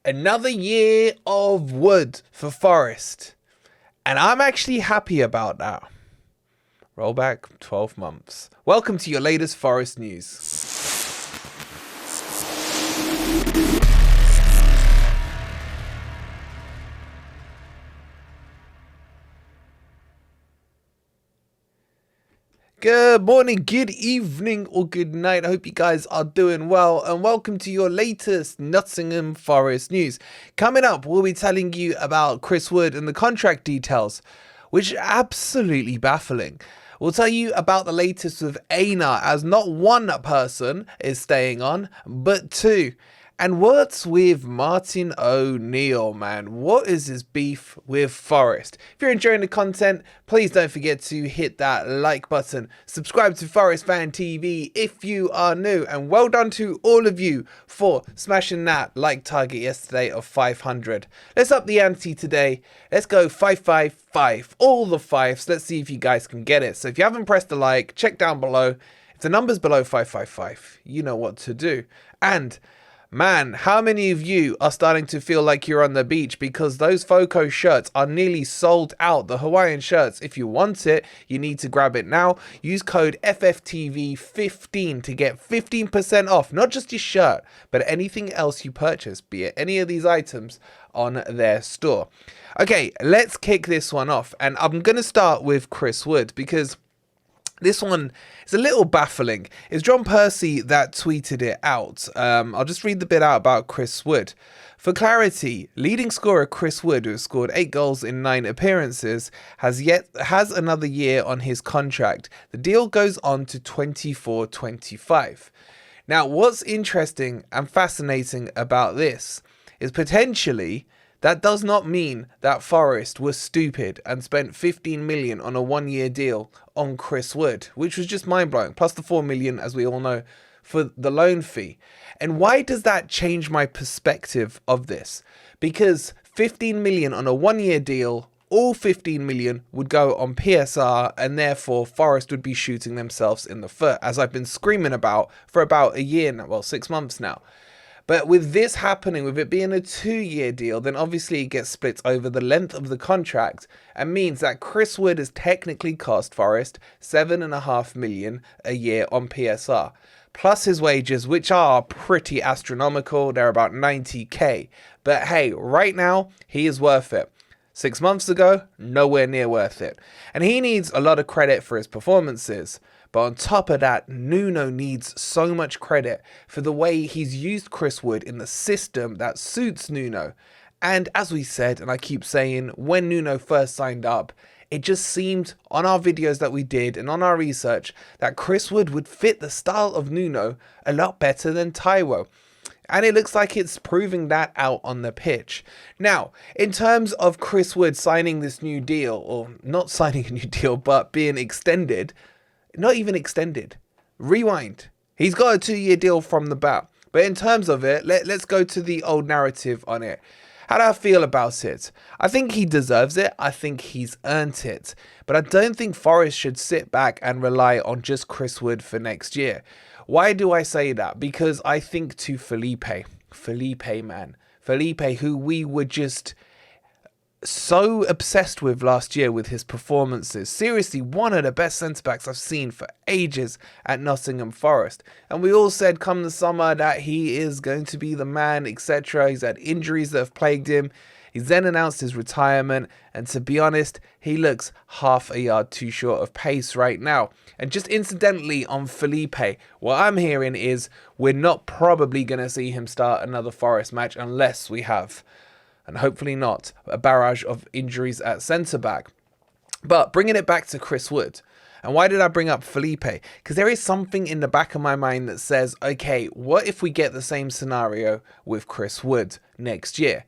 Another year of wood for Forest. And I'm actually happy about that. Roll back 12 months. Welcome to your latest Forest news. Good morning, good evening, or good night. I hope you guys are doing well, and welcome to your latest Nottingham Forest news. Coming up, we'll be telling you about Chris Wood and the contract details, which are absolutely baffling. We'll tell you about the latest with Aina, as not one person is staying on, but two. And what's with Martin ONeill, man? What is his beef with Forest? If you're enjoying the content, please don't forget to hit that like button. Subscribe to Forest Fan TV if you are new. And well done to all of you for smashing that like target yesterday of 500. Let's up the ante today. Let's go 555. All the fives. Let's see if you guys can get it. So if you haven't pressed the like, check down below. If the number's below 555, you know what to do. And man, how many of you are starting to feel like you're on the beach, because those Foco shirts are nearly sold out. The Hawaiian shirts, if you want it, you need to grab it now. Use code FFTV15 to get 15% off, not just your shirt, but anything else you purchase, be it any of these items on their store. Okay, let's kick this one off. And I'm going to start with Chris Wood, because this one is a little baffling. It's John Percy that tweeted it out. I'll just read the bit out about Chris Wood. For clarity, leading scorer Chris Wood, who has scored 8 goals in 9 appearances, has another year on his contract. The deal goes on to 24-25. Now, what's interesting and fascinating about this is potentially that does not mean that Forest was stupid and spent 15 million on a 1-year deal on Chris Wood, which was just mind-blowing, plus the 4 million, as we all know, for the loan fee. And why does that change my perspective of this? Because 15 million on a 1-year deal, all 15 million would go on PSR, and therefore Forest would be shooting themselves in the foot, as I've been screaming about for about a year now, well, 6 months now. But with this happening, with it being a 2-year deal, then obviously it gets split over the length of the contract, and means that Chris Wood has technically cost Forest 7.5 million a year on PSR, plus his wages, which are pretty astronomical. They're about 90k. But hey, right now he is worth it. 6 months ago, nowhere near worth it. And he needs a lot of credit for his performances. But on top of that, Nuno needs so much credit for the way he's used Chris Wood in the system that suits Nuno. And as we said, and I keep saying, when Nuno first signed up, it just seemed on our videos that we did and on our research that Chris Wood would fit the style of Nuno a lot better than Taiwo. And it looks like it's proving that out on the pitch. Now, in terms of Chris Wood signing this new deal, or not signing a new deal, but being extended, not even extended. Rewind. He's got a 2-year deal from the bat. But in terms of it, let's go to the old narrative on it. How do I feel about it? I think he deserves it. I think he's earned it. But I don't think Forest should sit back and rely on just Chris Wood for next year. Why do I say that? Because I think to Felipe, man. Felipe, who we were just so obsessed with last year with his performances. Seriously, one of the best centre-backs I've seen for ages at Nottingham Forest. And we all said come the summer that he is going to be the man, etc. He's had injuries that have plagued him. He's then announced his retirement, and to be honest, he looks half a yard too short of pace right now. And just incidentally on Felipe, what I'm hearing is we're not probably going to see him start another Forest match unless we have, and hopefully not, a barrage of injuries at centre-back. But bringing it back to Chris Wood, and why did I bring up Felipe? Because there is something in the back of my mind that says, okay, what if we get the same scenario with Chris Wood next year?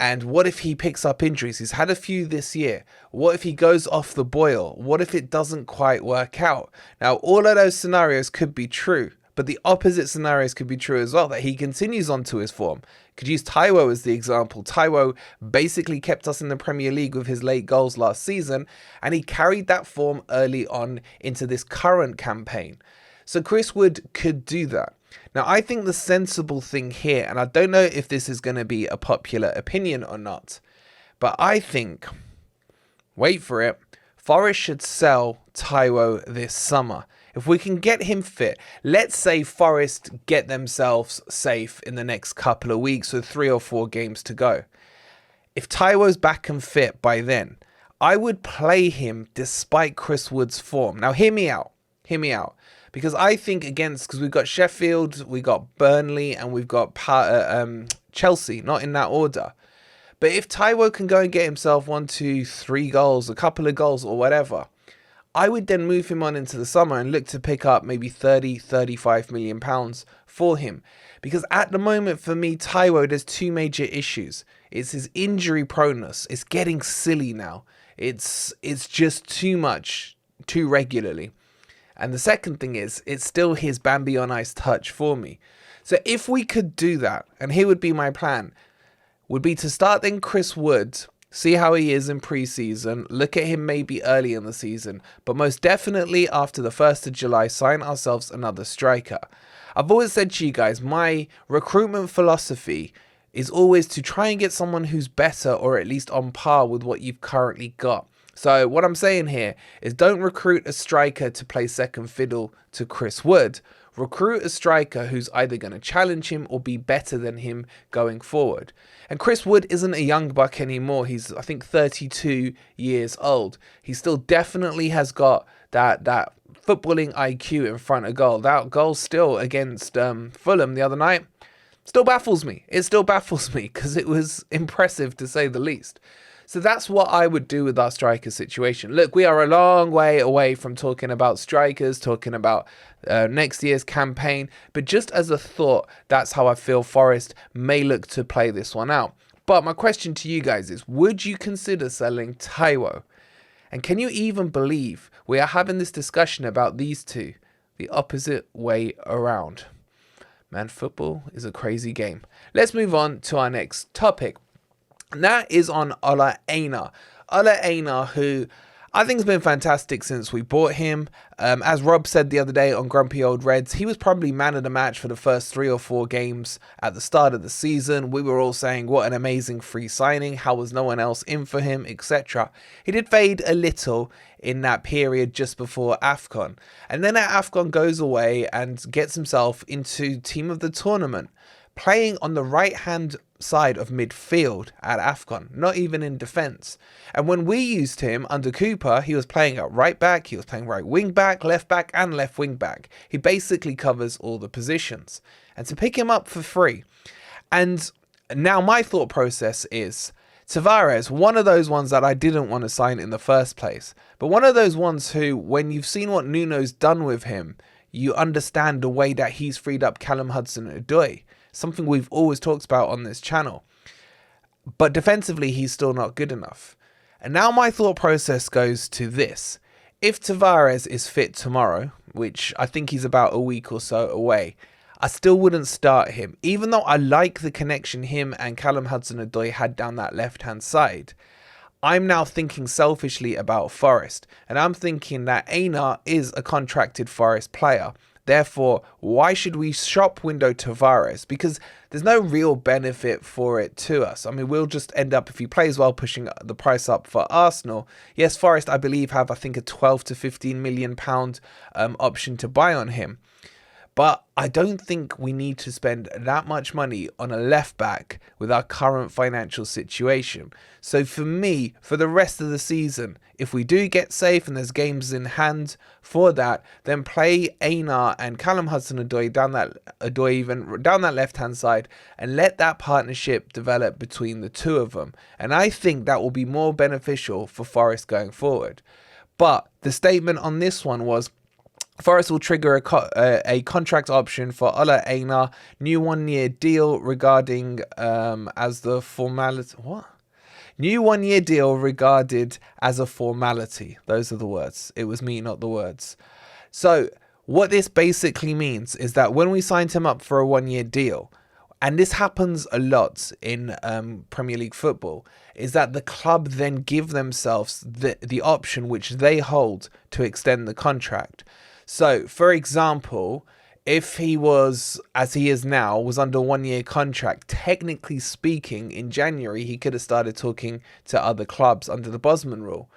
And what if he picks up injuries? He's had a few this year. What if he goes off the boil? What if it doesn't quite work out? Now, all of those scenarios could be true, but the opposite scenarios could be true as well, that he continues on to his form. Could use Taiwo as the example. Taiwo basically kept us in the Premier League with his late goals last season, and he carried that form early on into this current campaign. So Chris Wood could do that. Now, I think the sensible thing here, and I don't know if this is going to be a popular opinion or not, but I think, wait for it, Forest should sell Taiwo this summer. If we can get him fit, let's say Forest get themselves safe in the next couple of weeks with 3 or 4 games to go. If Taiwo's back and fit by then, I would play him despite Chris Wood's form. Now, hear me out. Hear me out. Because I think because we've got Sheffield, we got Burnley, and we've got Chelsea, not in that order. But if Taiwo can go and get himself 1, 2, 3 goals, a couple of goals or whatever, I would then move him on into the summer and look to pick up maybe 30, 35 million pounds for him. Because at the moment, for me, Taiwo, there's 2 major issues. It's his injury proneness. It's getting silly now. It's just too much, too regularly. And the second thing is, it's still his Bambi on ice touch for me. So if we could do that, and here would be my plan, would be to start then Chris Wood, see how he is in pre-season, look at him maybe early in the season, but most definitely after the 1st of July, sign ourselves another striker. I've always said to you guys, my recruitment philosophy is always to try and get someone who's better or at least on par with what you've currently got. So what I'm saying here is don't recruit a striker to play second fiddle to Chris Wood. Recruit a striker who's either going to challenge him or be better than him going forward. And Chris Wood isn't a young buck anymore. He's, I think, 32 years old. He still definitely has got that footballing IQ in front of goal. That goal still against Fulham the other night still baffles me. It still baffles me because it was impressive to say the least. So that's what I would do with our striker situation. Look, we are a long way away from talking about strikers, talking about next year's campaign. But just as a thought, that's how I feel Forest may look to play this one out. But my question to you guys is, would you consider selling Taiwo? And can you even believe we are having this discussion about these two the opposite way around? Man, football is a crazy game. Let's move on to our next topic. And that is on Ola Aina. Ola Aina, who I think has been fantastic since we bought him. As Rob said the other day on Grumpy Old Reds, he was probably man of the match for the first 3 or 4 games at the start of the season. We were all saying, what an amazing free signing. How was no one else in for him, etc. He did fade a little in that period just before AFCON. And then at AFCON goes away and gets himself into team of the tournament, playing on the right-hand side of midfield at AFCON, not even in defence. And when we used him under Cooper, he was playing at right back, he was playing right wing back, and left wing back. He basically covers all the positions. And to pick him up for free. And now my thought process is, Tavares, one of those ones that I didn't want to sign in the first place, but one of those ones who, when you've seen what Nuno's done with him, you understand the way that he's freed up Callum Hudson-Odoi. Something we've always talked about on this channel. But defensively, he's still not good enough. And now my thought process goes to this. If Tavares is fit tomorrow, which I think he's about a week or so away, I still wouldn't start him. Even though I like the connection him and Callum Hudson-Odoi had down that left-hand side, I'm now thinking selfishly about Forest. And I'm thinking that Aina is a contracted Forest player. Therefore, why should we shop window Tavares? Because there's no real benefit for it to us. I mean, we'll just end up, if he plays well, pushing the price up for Arsenal. Yes, Forest, I believe, have, I think, a 12 to 15 million pound option to buy on him. But I don't think we need to spend that much money on a left back with our current financial situation. So for me, for the rest of the season, if we do get safe and there's games in hand for that, then play Aina and Callum Hudson-Odoi down that left-hand side and let that partnership develop between the two of them. And I think that will be more beneficial for Forest going forward. But the statement on this one was, Forest will trigger a contract option for Ola Aina, new 1-year deal regarding as the formality. What? New 1-year deal regarded as a formality. Those are the words. It was me, not the words. So what this basically means is that when we signed him up for a 1-year deal, and this happens a lot in Premier League football, is that the club then give themselves the option which they hold to extend the contract. So, for example, if he was, as he is now, was under a 1-year contract, technically speaking, in January, he could have started talking to other clubs under the Bosman rule.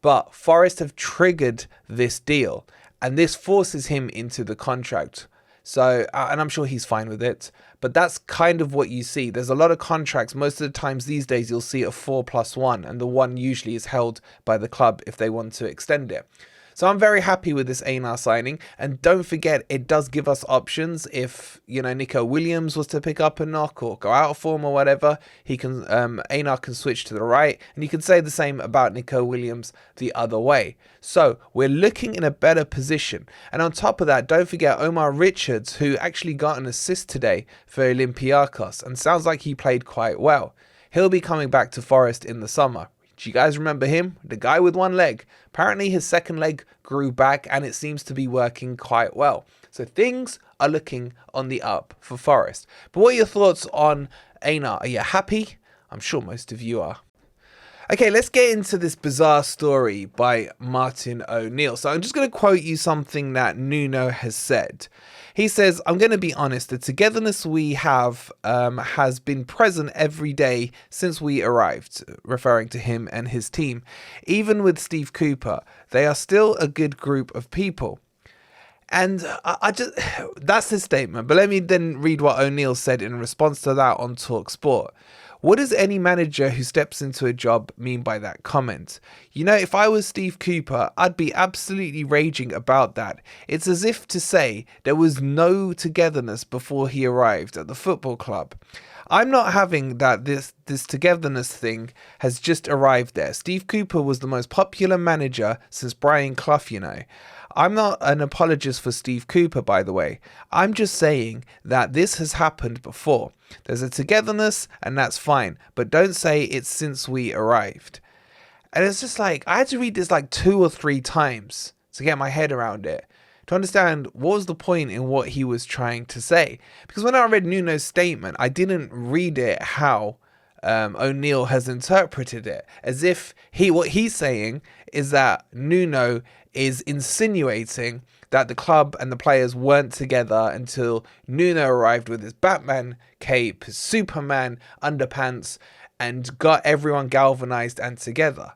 But Forest have triggered this deal, and this forces him into the contract. So, and I'm sure he's fine with it, but that's kind of what you see. There's a lot of contracts. Most of the times these days, you'll see a 4+1, and the one usually is held by the club if they want to extend it. So I'm very happy with this Aina signing, and don't forget, it does give us options. If, you know, Nico Williams was to pick up a knock or go out of form or whatever, he can, Aina can switch to the right, and you can say the same about Nico Williams the other way. So we're looking in a better position. And on top of that, don't forget Omar Richards, who actually got an assist today for Olympiacos, and sounds like he played quite well. He'll be coming back to Forest in the summer. Do you guys remember him? The guy with one leg. Apparently his second leg grew back and it seems to be working quite well. So things are looking on the up for Forest. But what are your thoughts on Aina? Are you happy? I'm sure most of you are. Okay, let's get into this bizarre story by Martin ONeill. So I'm just going to quote you something that Nuno has said. He says, "I'm going to be honest, the togetherness we have has been present every day since we arrived," referring to him and his team. "Even with Steve Cooper, they are still a good group of people." And I just, that's his statement. But let me then read what ONeill said in response to that on TalkSport. "What does any manager who steps into a job mean by that comment? You know, if I was Steve Cooper, I'd be absolutely raging about that. It's as if to say there was no togetherness before he arrived at the football club. I'm not having that this togetherness thing has just arrived there. Steve Cooper was the most popular manager since Brian Clough, you know. I'm not an apologist for Steve Cooper, by the way. I'm just saying that this has happened before. There's a togetherness and that's fine, but don't say it's since we arrived." And it's just like, I had to read this like 2 or 3 times to get my head around it, to understand what was the point in what he was trying to say. Because when I read Nuno's statement, I didn't read it how ONeill has interpreted it, as if what he's saying is that Nuno is insinuating that the club and the players weren't together until Nuno arrived with his Batman cape, his Superman underpants, and got everyone galvanized and together.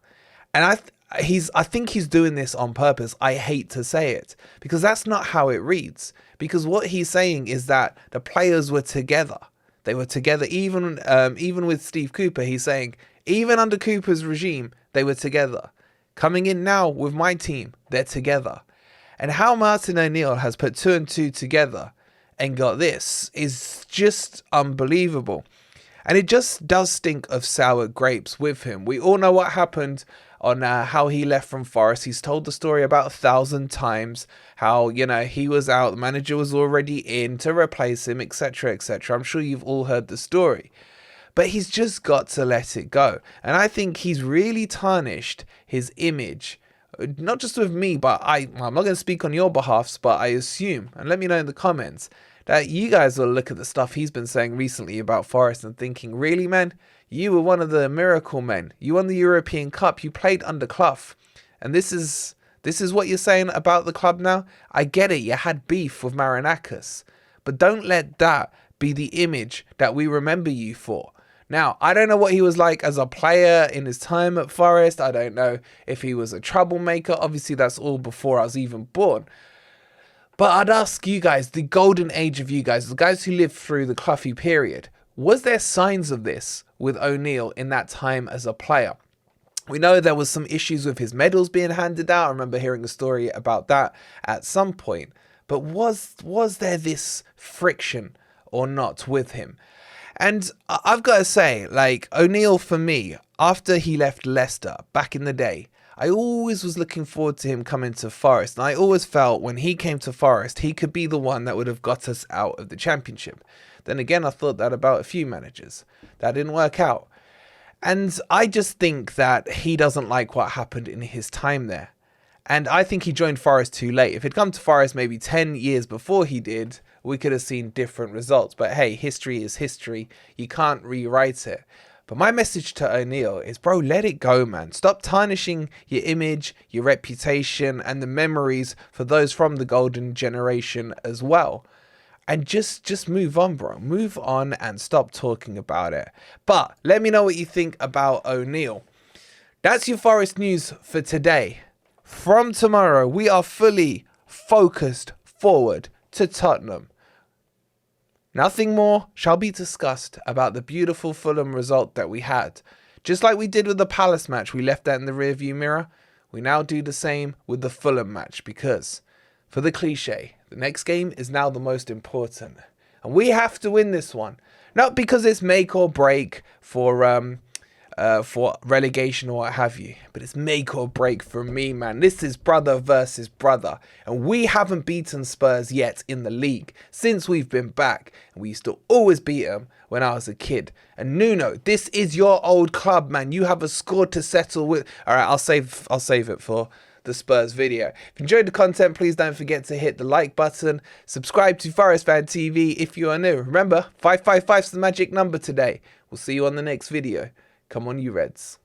And I think he's doing this on purpose. I hate to say it, because that's not how it reads. Because what he's saying is that the players were together. They were together even with Steve Cooper. He's saying even under Cooper's regime, they were together. Coming in now with my team, they're together. And how Martin ONeill has put 2 and 2 together and got this is just unbelievable. And it just does stink of sour grapes with him. We all know what happened on how he left from Forest. He's told the story about 1,000 times. How, you know, he was out, the manager was already in to replace him, etc., etc. I'm sure you've all heard the story. But he's just got to let it go. And I think he's really tarnished his image. Not just with me, but I'm not going to speak on your behalfs, but I assume, and let me know in the comments, that you guys will look at the stuff he's been saying recently about Forest and thinking, really, man? You were one of the miracle men. You won the European Cup. You played under Clough. And this is what you're saying about the club now? I get it. You had beef with Marinakis. But don't let that be the image that we remember you for. Now, I don't know what he was like as a player in his time at Forest. I don't know if he was a troublemaker. Obviously, that's all before I was even born. But I'd ask you guys, the golden age of you guys, the guys who lived through the Cloughy period, was there signs of this with ONeill in that time as a player? We know there was some issues with his medals being handed out. I remember hearing a story about that at some point. But was there this friction or not with him? And I've got to say, like, ONeill, for me, after he left Leicester back in the day, I always was looking forward to him coming to Forest. And I always felt when he came to Forest, he could be the one that would have got us out of the Championship. Then again, I thought that about a few managers. That didn't work out. And I just think that he doesn't like what happened in his time there. And I think he joined Forest too late. If he'd come to Forest maybe 10 years before he did, we could have seen different results. But hey, history is history. You can't rewrite it. But my message to ONeill is, bro, let it go, man. Stop tarnishing your image, your reputation, and the memories for those from the golden generation as well. And just move on, bro. Move on and stop talking about it. But let me know what you think about ONeill. That's your Forest news for today. From tomorrow, we are fully focused forward to Tottenham. Nothing more shall be discussed about the beautiful Fulham result that we had. Just like we did with the Palace match, we left that in the rearview mirror. We now do the same with the Fulham match because, for the cliche, the next game is now the most important. And we have to win this one. Not because it's make or break for relegation or what have you, but it's make or break for me, man. This is brother versus brother, and we haven't beaten Spurs yet in the league since we've been back, and we used to always beat them when I was a kid. And Nuno, this is your old club, man. You have a score to settle with. All right, I'll save it for the Spurs video. If you enjoyed the content, please don't forget to hit the like button. Subscribe to Forest Fan TV if you are new. Remember, 555 is the magic number today. We'll see you on the next video. Come on, you Reds.